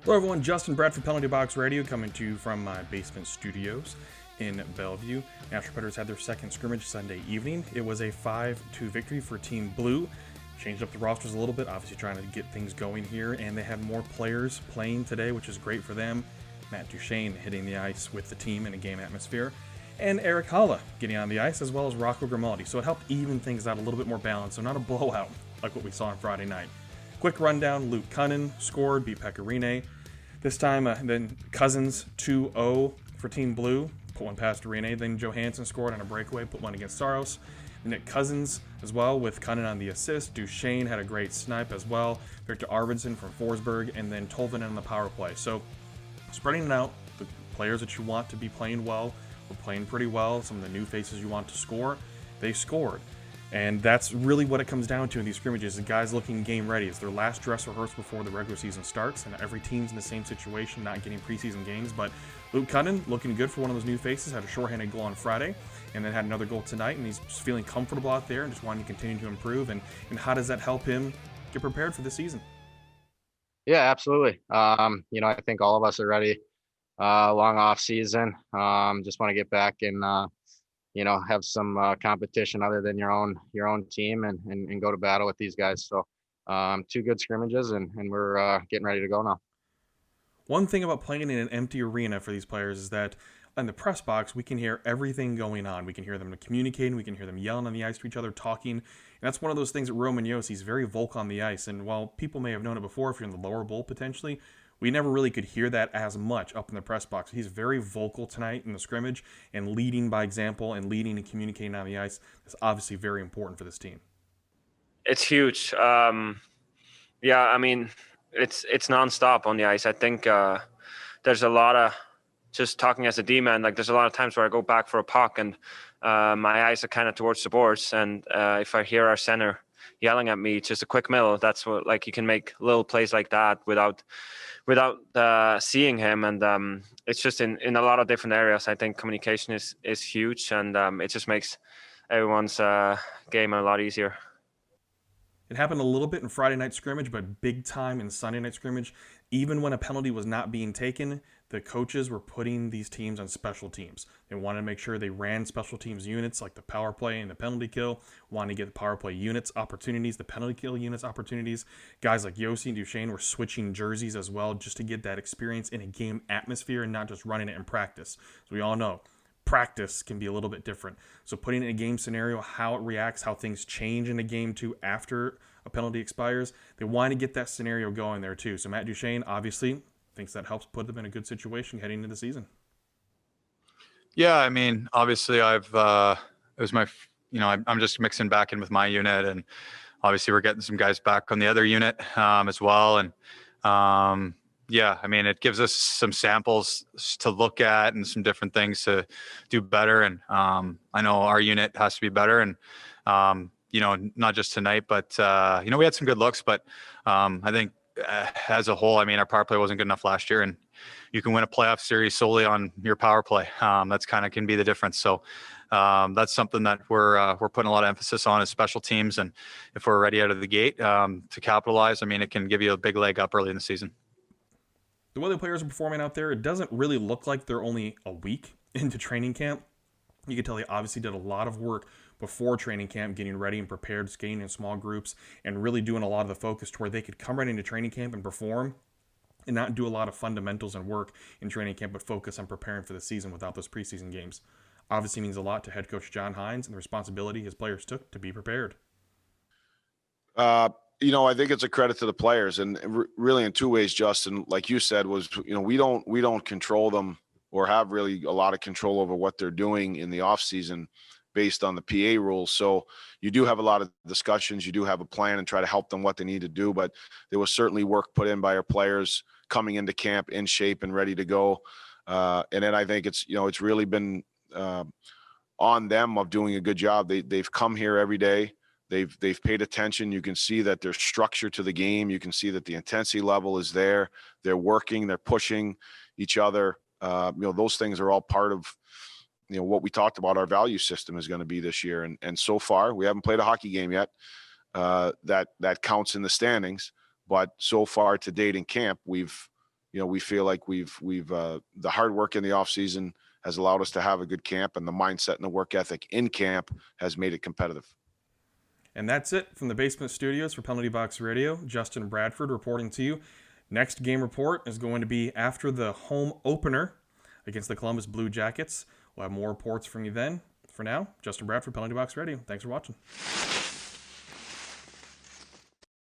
Hello everyone, Justin Bradford Penalty Box Radio coming to you from my basement studios in Bellevue. Nashville Predators had their second scrimmage Sunday evening. It was a 5-2 victory for Team Blue. Changed up the rosters a little bit, obviously trying to get things going here, and they had more players playing today, which is great for them. Matt Duchene hitting the ice with the team in a game atmosphere, and Eric Haula getting on the ice, as well as Rocco Grimaldi. So it helped even things out a little bit more balanced, so not a blowout like what we saw on Friday night. Quick rundown, Luke Kunin scored, beat Pecorine. This time, then Cousins 2-0 for Team Blue, put one past Rene. Then Johansson scored on a breakaway, put one against Saros. Nick Cousins as well with Kunin on the assist. Duchene had a great snipe as well. Victor Arvidsson from Forsberg, and then Tolvanen on the power play. So spreading it out, the players that you want to be playing well were playing pretty well. Some of the new faces you want to score, they scored. And that's really what it comes down to in these scrimmages. The guys looking game ready. It's their last dress rehearsal before the regular season starts, and every team's in the same situation, not getting preseason games. But Luke Kunin looking good for one of those new faces. Had a shorthanded goal on Friday, and then had another goal tonight. And he's just feeling comfortable out there and just wanting to continue to improve. And how does that help him get prepared for the season? Yeah, absolutely. I think all of us are ready. Long off season. Just want to get back and have some competition other than your own team and go to battle with these guys. So two good scrimmages and we're getting ready to go now. One thing about playing in an empty arena for these players is that in the press box, we can hear everything going on. We can hear them communicating. We can hear them yelling on the ice to each other, talking. And that's one of those things that Roman Josi is very vocal on the ice. And while people may have known it before, if you're in the lower bowl potentially, we never really could hear that as much up in the press box. He's very vocal tonight in the scrimmage and leading by example and leading and communicating on the ice. That's obviously very important for this team. It's huge. It's nonstop on the ice. I think there's a lot of, just talking as a D-man, like there's a lot of times where I go back for a puck and my eyes are kind of towards the boards. And if I hear our center yelling at me, just a quick middle, that's what, like, you can make little plays like that without seeing him. And it's just in a lot of different areas. I think communication is huge, and it just makes everyone's game a lot easier. It happened a little bit in Friday night scrimmage, but big time in Sunday night scrimmage. Even when a penalty was not being taken, the coaches were putting these teams on special teams. They wanted to make sure they ran special teams units like the power play and the penalty kill, wanted to get the power play units opportunities, the penalty kill units opportunities. Guys like Josi and Duchene were switching jerseys as well just to get that experience in a game atmosphere and not just running it in practice. So we all know practice can be a little bit different. So putting in a game scenario, how it reacts, how things change in a game too after a penalty expires, they want to get that scenario going there too. So Matt Duchene obviously thinks that helps put them in a good situation heading into the season. Yeah, I mean, obviously it was my, I'm just mixing back in with my unit, and obviously we're getting some guys back on the other unit as well. And yeah, I mean, it gives us some samples to look at and some different things to do better. And I know our unit has to be better. And, not just tonight, but, we had some good looks. But I think as a whole, I mean, our power play wasn't good enough last year. And you can win a playoff series solely on your power play. That's kind of can be the difference. So that's something that we're putting a lot of emphasis on as special teams. And if we're ready out of the gate to capitalize, I mean, it can give you a big leg up early in the season. The way the players are performing out there, it doesn't really look like they're only a week into training camp. You can tell they obviously did a lot of work before training camp, getting ready and prepared, skating in small groups, and really doing a lot of the focus to where they could come right into training camp and perform and not do a lot of fundamentals and work in training camp, but focus on preparing for the season without those preseason games. Obviously means a lot to head coach John Hynes and the responsibility his players took to be prepared. I think it's a credit to the players, and really in two ways, Justin, like you said, was, we don't control them or have really a lot of control over what they're doing in the off season based on the PA rules. So you do have a lot of discussions, you do have a plan and try to help them what they need to do, but there was certainly work put in by our players coming into camp in shape and ready to go. And then I think it's really been on them of doing a good job. They've come here every day. They've paid attention. You can see that there's structure to the game. You can see that the intensity level is there. They're working, they're pushing each other. Those things are all part of, what we talked about our value system is going to be this year. And so far, we haven't played a hockey game yet that counts in the standings. But so far to date in camp, we've we feel like we've the hard work in the off season has allowed us to have a good camp, and the mindset and the work ethic in camp has made it competitive. And that's it from the Basement Studios for Penalty Box Radio. Justin Bradford reporting to you. Next game report is going to be after the home opener against the Columbus Blue Jackets. We'll have more reports from you then. For now, Justin Bradford, Penalty Box Radio. Thanks for watching.